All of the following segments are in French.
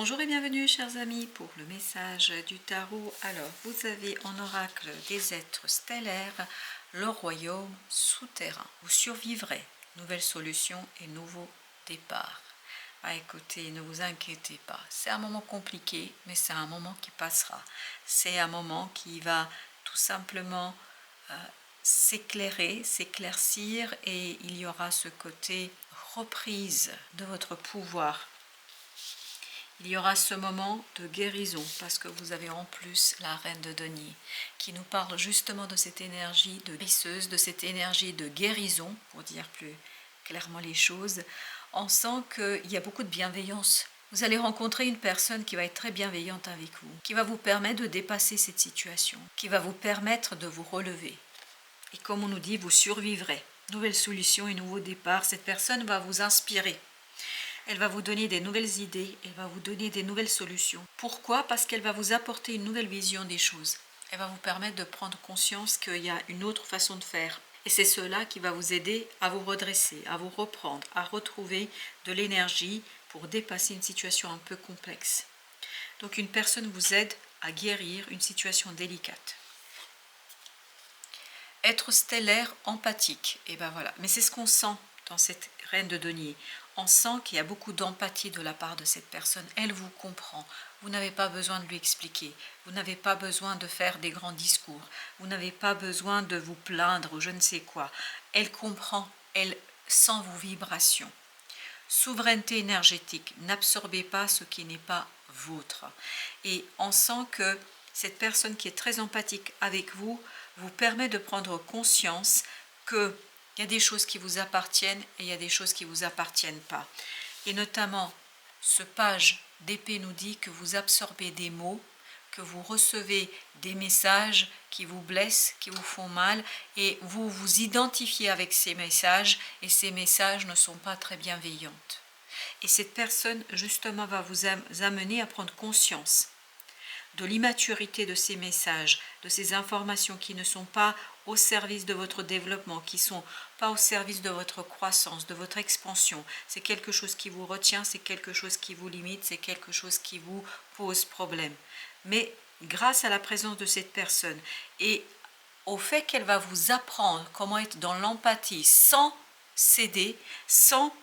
Bonjour et bienvenue chers amis pour le message du tarot. Alors vous avez en oracle des êtres stellaires, le royaume souterrain. Vous survivrez, nouvelle solution et nouveau départ. Ah, écoutez, ne vous inquiétez pas, c'est un moment compliqué mais c'est un moment qui passera. C'est un moment qui va tout simplement s'éclairer, s'éclaircir et il y aura ce côté reprise de votre pouvoir. Il y aura ce moment de guérison parce que vous avez en plus la reine de denier qui nous parle justement de cette énergie de guérisseuse, de cette énergie de guérison, pour dire plus clairement les choses. On sent qu'il y a beaucoup de bienveillance. Vous allez rencontrer une personne qui va être très bienveillante avec vous, qui va vous permettre de dépasser cette situation, qui va vous permettre de vous relever. Et comme on nous dit, vous survivrez. Nouvelle solution et nouveau départ. Cette personne va vous inspirer. Elle va vous donner des nouvelles idées, elle va vous donner des nouvelles solutions. Pourquoi? Parce qu'elle va vous apporter une nouvelle vision des choses. Elle va vous permettre de prendre conscience qu'il y a une autre façon de faire. Et c'est cela qui va vous aider à vous redresser, à vous reprendre, à retrouver de l'énergie pour dépasser une situation un peu complexe. Donc une personne vous aide à guérir une situation délicate. Être stellaire, empathique, et ben voilà. Mais c'est ce qu'on sent dans cette reine de denier. On sent qu'il y a beaucoup d'empathie de la part de cette personne. Elle vous comprend. Vous n'avez pas besoin de lui expliquer. Vous n'avez pas besoin de faire des grands discours. Vous n'avez pas besoin de vous plaindre ou je ne sais quoi. Elle comprend. Elle sent vos vibrations. Souveraineté énergétique. N'absorbez pas ce qui n'est pas vôtre. Et on sent que cette personne qui est très empathique avec vous vous permet de prendre conscience que il y a des choses qui vous appartiennent et il y a des choses qui ne vous appartiennent pas. Et notamment, ce page d'épée nous dit que vous absorbez des mots, que vous recevez des messages qui vous blessent, qui vous font mal, et vous vous identifiez avec ces messages, et ces messages ne sont pas très bienveillants. Et cette personne, justement, va vous amener à prendre conscience de l'immaturité de ces messages, de ces informations qui ne sont pas au service de votre développement, qui ne sont pas au service de votre croissance, de votre expansion. C'est quelque chose qui vous retient, c'est quelque chose qui vous limite, c'est quelque chose qui vous pose problème. Mais grâce à la présence de cette personne et au fait qu'elle va vous apprendre comment être dans l'empathie sans céder, sans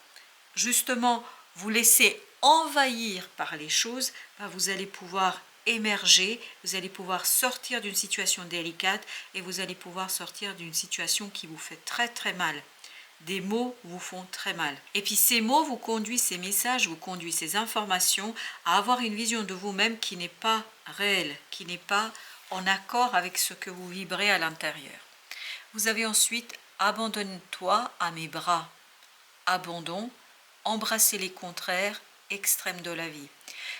justement vous laisser envahir par les choses, vous allez pouvoir émerger, vous allez pouvoir sortir d'une situation délicate et vous allez pouvoir sortir d'une situation qui vous fait très très mal. Des mots vous font très mal. Et puis ces mots vous conduisent, ces messages vous conduisent, ces informations à avoir une vision de vous-même qui n'est pas réelle, qui n'est pas en accord avec ce que vous vibrez à l'intérieur. Vous avez ensuite « Abandonne-toi à mes bras ». Abandon, embrasser les contraires, extrêmes de la vie.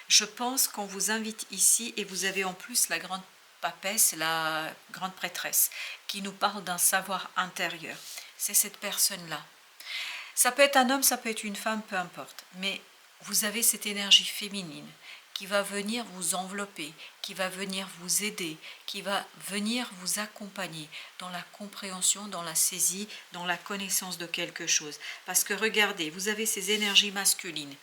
Je pense qu'on vous invite ici et vous avez en plus la grande papesse, la grande prêtresse, qui nous parle d'un savoir intérieur. C'est cette personne-là. Ça peut être un homme, ça peut être une femme, peu importe. Mais vous avez cette énergie féminine qui va venir vous envelopper, qui va venir vous aider, qui va venir vous accompagner dans la compréhension, dans la saisie, dans la connaissance de quelque chose. Parce que regardez, vous avez ces énergies masculines.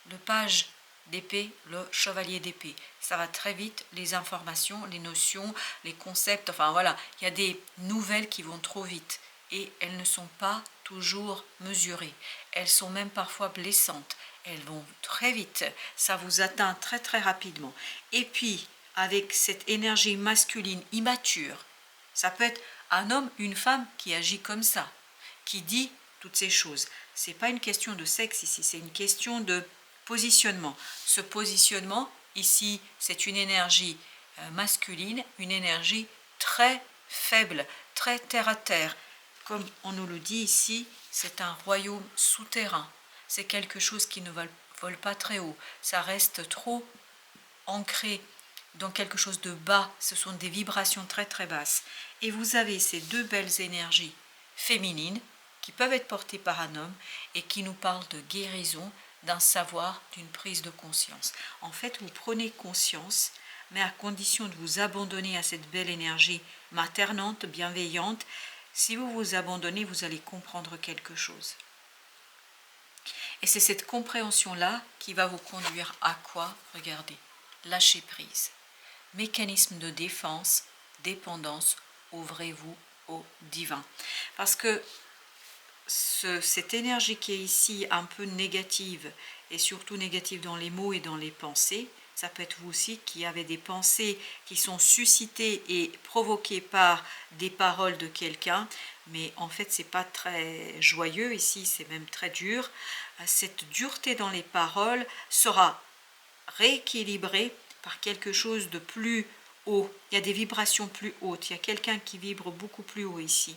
Le page d'épée, le chevalier d'épée. Ça va très vite, les informations, les notions, les concepts, enfin voilà, il y a des nouvelles qui vont trop vite et elles ne sont pas toujours mesurées. Elles sont même parfois blessantes. Elles vont très vite, ça vous atteint très très rapidement. Et puis, avec cette énergie masculine immature, ça peut être un homme, une femme qui agit comme ça, qui dit toutes ces choses. Ce n'est pas une question de sexe ici, c'est une question de positionnement. Ce positionnement, ici, c'est une énergie masculine, une énergie très faible, très terre-à-terre. Comme on nous le dit ici, c'est un royaume souterrain. C'est quelque chose qui ne vole pas très haut. Ça reste trop ancré dans quelque chose de bas. Ce sont des vibrations très très basses. Et vous avez ces deux belles énergies féminines qui peuvent être portées par un homme et qui nous parlent de guérison, d'un savoir, d'une prise de conscience. En fait, vous prenez conscience, mais à condition de vous abandonner à cette belle énergie maternante, bienveillante. Si vous vous abandonnez, vous allez comprendre quelque chose. Et c'est cette compréhension-là qui va vous conduire à quoi? Regardez, lâcher prise. Mécanisme de défense, dépendance, ouvrez-vous au divin. Parce que cette énergie qui est ici un peu négative, et surtout négative dans les mots et dans les pensées, ça peut être vous aussi qui avez des pensées qui sont suscitées et provoquées par des paroles de quelqu'un, mais en fait c'est pas très joyeux ici, c'est même très dur. Cette dureté dans les paroles sera rééquilibrée par quelque chose de plus haut. Il y a des vibrations plus hautes, il y a quelqu'un qui vibre beaucoup plus haut ici.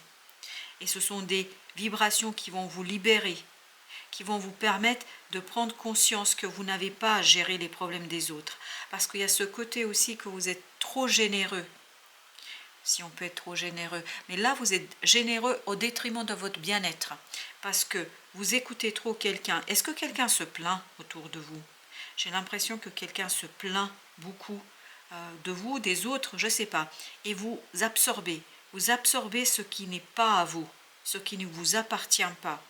Et ce sont des vibrations qui vont vous libérer, qui vont vous permettre de prendre conscience que vous n'avez pas à gérer les problèmes des autres. Parce qu'il y a ce côté aussi que vous êtes trop généreux, si on peut être trop généreux. Mais là, vous êtes généreux au détriment de votre bien-être. Parce que vous écoutez trop quelqu'un. Est-ce que quelqu'un se plaint autour de vous? J'ai l'impression que quelqu'un se plaint beaucoup de vous, des autres, je ne sais pas. Et vous absorbez. Vous absorbez ce qui n'est pas à vous, ce qui ne vous appartient pas.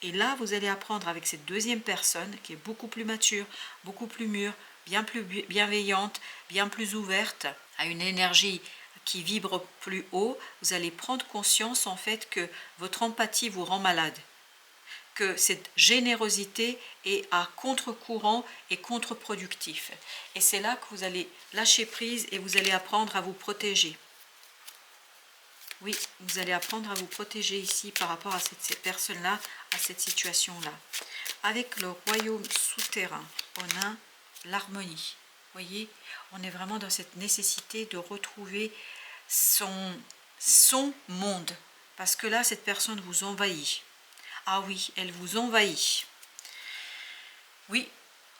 Et là, vous allez apprendre avec cette deuxième personne qui est beaucoup plus mature, beaucoup plus mûre, bien plus bienveillante, bien plus ouverte, à une énergie qui vibre plus haut. Vous allez prendre conscience en fait que votre empathie vous rend malade, que cette générosité est à contre-courant et contre-productif. Et c'est là que vous allez lâcher prise et vous allez apprendre à vous protéger. Oui, vous allez apprendre à vous protéger ici par rapport à cette personne-là, à cette situation-là. Avec le royaume souterrain, on a l'harmonie. Vous voyez, on est vraiment dans cette nécessité de retrouver son monde. Parce que là, cette personne vous envahit. Ah oui, elle vous envahit. Oui,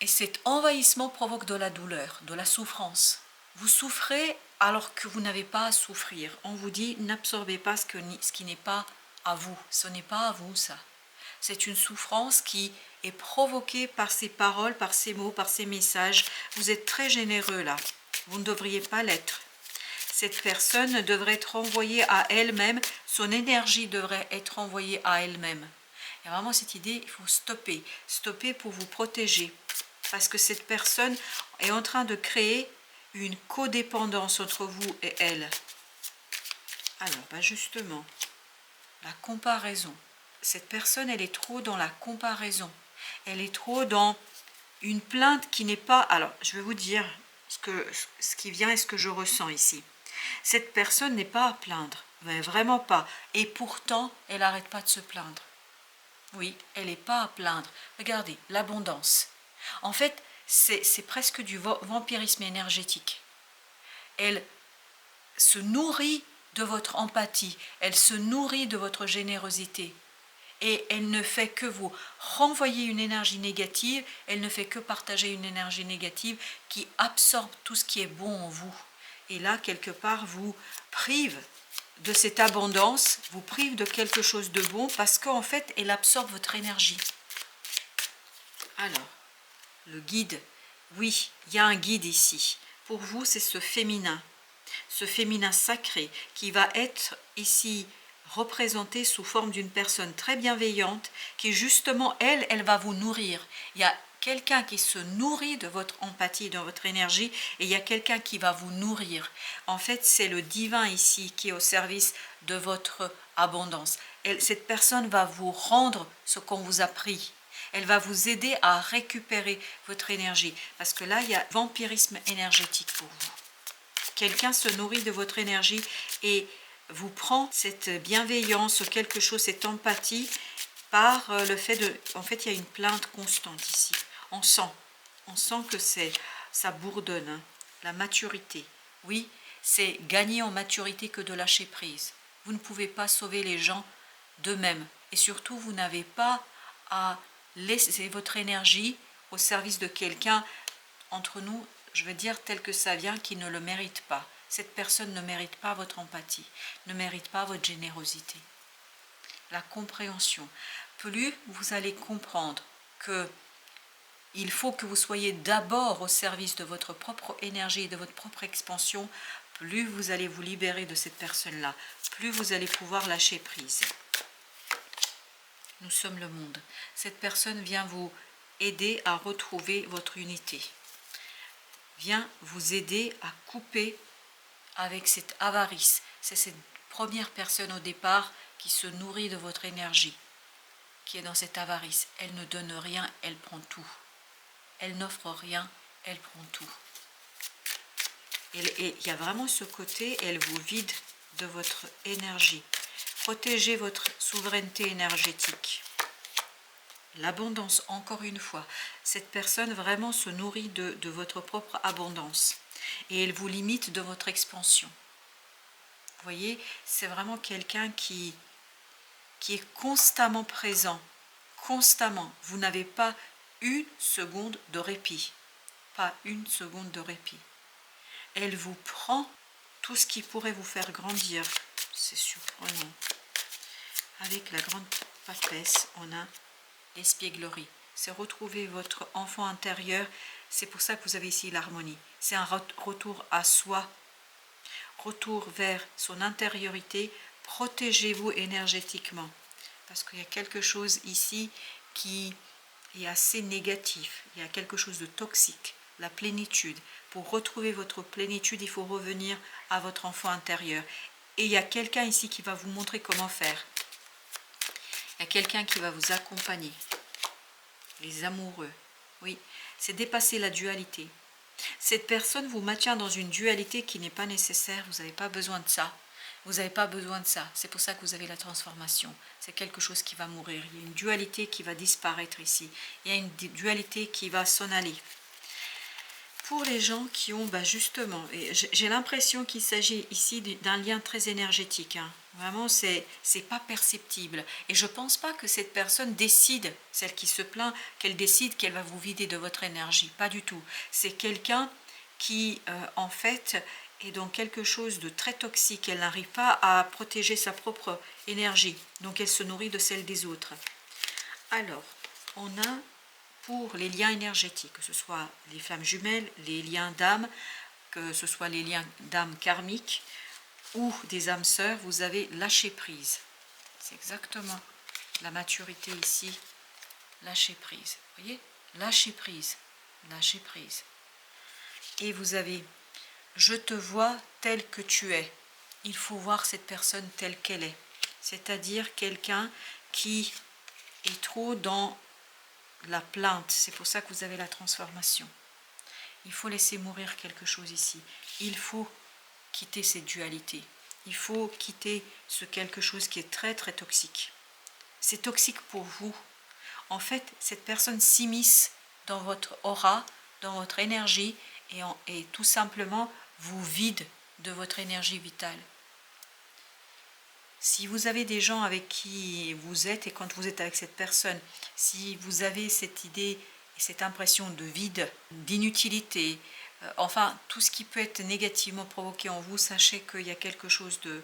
et cet envahissement provoque de la douleur, de la souffrance. Vous souffrez alors que vous n'avez pas à souffrir. On vous dit, n'absorbez pas ce qui n'est pas à vous. Ce n'est pas à vous, ça. C'est une souffrance qui est provoquée par ces paroles, par ces mots, par ces messages. Vous êtes très généreux là. Vous ne devriez pas l'être. Cette personne devrait être envoyée à elle-même. Son énergie devrait être envoyée à elle-même. Il y a vraiment cette idée, il faut stopper. Stopper pour vous protéger. Parce que cette personne est en train de créer une codépendance entre vous et elle. Alors, justement, la comparaison. Cette personne, elle est trop dans la comparaison. Elle est trop dans une plainte qui n'est pas... Alors, je vais vous dire ce qui vient et ce que je ressens ici. Cette personne n'est pas à plaindre, mais vraiment pas. Et pourtant, elle n'arrête pas de se plaindre. Oui, elle n'est pas à plaindre. Regardez, l'abondance. En fait, c'est presque du vampirisme énergétique. Elle se nourrit de votre empathie, elle se nourrit de votre générosité. Et elle ne fait que vous renvoyer une énergie négative, elle ne fait que partager une énergie négative qui absorbe tout ce qui est bon en vous. Et là, quelque part, vous prive de cette abondance, vous prive de quelque chose de bon parce qu'en fait, elle absorbe votre énergie. Alors, le guide, oui, il y a un guide ici. Pour vous, c'est ce féminin sacré qui va être ici représenté sous forme d'une personne très bienveillante qui justement, elle va vous nourrir. Il y a quelqu'un qui se nourrit de votre empathie, de votre énergie, et il y a quelqu'un qui va vous nourrir. En fait, c'est le divin ici qui est au service de votre abondance. Cette personne va vous rendre ce qu'on vous a pris. Elle va vous aider à récupérer votre énergie. Parce que là, il y a vampirisme énergétique pour vous. Quelqu'un se nourrit de votre énergie et vous prend cette bienveillance, quelque chose, cette empathie, par le fait de... En fait, il y a une plainte constante ici. On sent que ça bourdonne, hein. La maturité. Oui, c'est gagner en maturité que de lâcher prise. Vous ne pouvez pas sauver les gens d'eux-mêmes. Et surtout, vous n'avez pas à laisser votre énergie au service de quelqu'un, entre nous, je veux dire tel que ça vient, qui ne le mérite pas. Cette personne ne mérite pas votre empathie, ne mérite pas votre générosité. La compréhension. Plus vous allez comprendre que il faut que vous soyez d'abord au service de votre propre énergie et de votre propre expansion, plus vous allez vous libérer de cette personne-là, plus vous allez pouvoir lâcher prise. Nous sommes le monde. Cette personne vient vous aider à retrouver votre unité. Vient vous aider à couper avec cette avarice. C'est cette première personne au départ qui se nourrit de votre énergie, qui est dans cette avarice. Elle ne donne rien, elle prend tout. Elle n'offre rien, elle prend tout. Et il y a vraiment ce côté, elle vous vide de votre énergie. Protégez votre souveraineté énergétique. L'abondance, encore une fois. Cette personne vraiment se nourrit de votre propre abondance. Et elle vous limite de votre expansion. Vous voyez, c'est vraiment quelqu'un qui est constamment présent. Constamment. Vous n'avez pas une seconde de répit. Pas une seconde de répit. Elle vous prend tout ce qui pourrait vous faire grandir. C'est surprenant. Avec la grande papesse, on a l'espièglerie. C'est retrouver votre enfant intérieur. C'est pour ça que vous avez ici l'harmonie. C'est un retour à soi. Retour vers son intériorité. Protégez-vous énergétiquement. Parce qu'il y a quelque chose ici qui est assez négatif. Il y a quelque chose de toxique. La plénitude. Pour retrouver votre plénitude, il faut revenir à votre enfant intérieur. Et il y a quelqu'un ici qui va vous montrer comment faire. Il y a quelqu'un qui va vous accompagner. Les amoureux. Oui, c'est dépasser la dualité. Cette personne vous maintient dans une dualité qui n'est pas nécessaire. Vous n'avez pas besoin de ça. Vous n'avez pas besoin de ça. C'est pour ça que vous avez la transformation. C'est quelque chose qui va mourir. Il y a une dualité qui va disparaître ici. Il y a une dualité qui va s'en aller. Pour les gens qui ont, justement, j'ai l'impression qu'il s'agit ici d'un lien très énergétique. Hein. Vraiment, c'est pas perceptible. Et je ne pense pas que cette personne décide, celle qui se plaint, qu'elle décide qu'elle va vous vider de votre énergie. Pas du tout. C'est quelqu'un qui, en fait, est dans quelque chose de très toxique. Elle n'arrive pas à protéger sa propre énergie. Donc, elle se nourrit de celle des autres. Alors, on a... pour les liens énergétiques, que ce soit les flammes jumelles, les liens d'âme, que ce soit les liens d'âme karmiques ou des âmes sœurs, vous avez lâché prise. C'est exactement la maturité ici, lâcher prise. Vous voyez, lâcher prise, lâcher prise. Et vous avez, je te vois tel que tu es. Il faut voir cette personne telle qu'elle est. C'est-à-dire quelqu'un qui est trop dans la plainte, c'est pour ça que vous avez la transformation. Il faut laisser mourir quelque chose ici. Il faut quitter cette dualité. Il faut quitter ce quelque chose qui est très très toxique. C'est toxique pour vous. En fait, cette personne s'immisce dans votre aura, dans votre énergie et tout simplement vous vide de votre énergie vitale. Si vous avez des gens avec qui vous êtes et quand vous êtes avec cette personne, si vous avez cette idée et cette impression de vide, d'inutilité, enfin tout ce qui peut être négativement provoqué en vous, sachez qu'il y a quelque chose de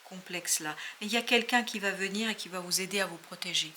complexe là. Et il y a quelqu'un qui va venir et qui va vous aider à vous protéger.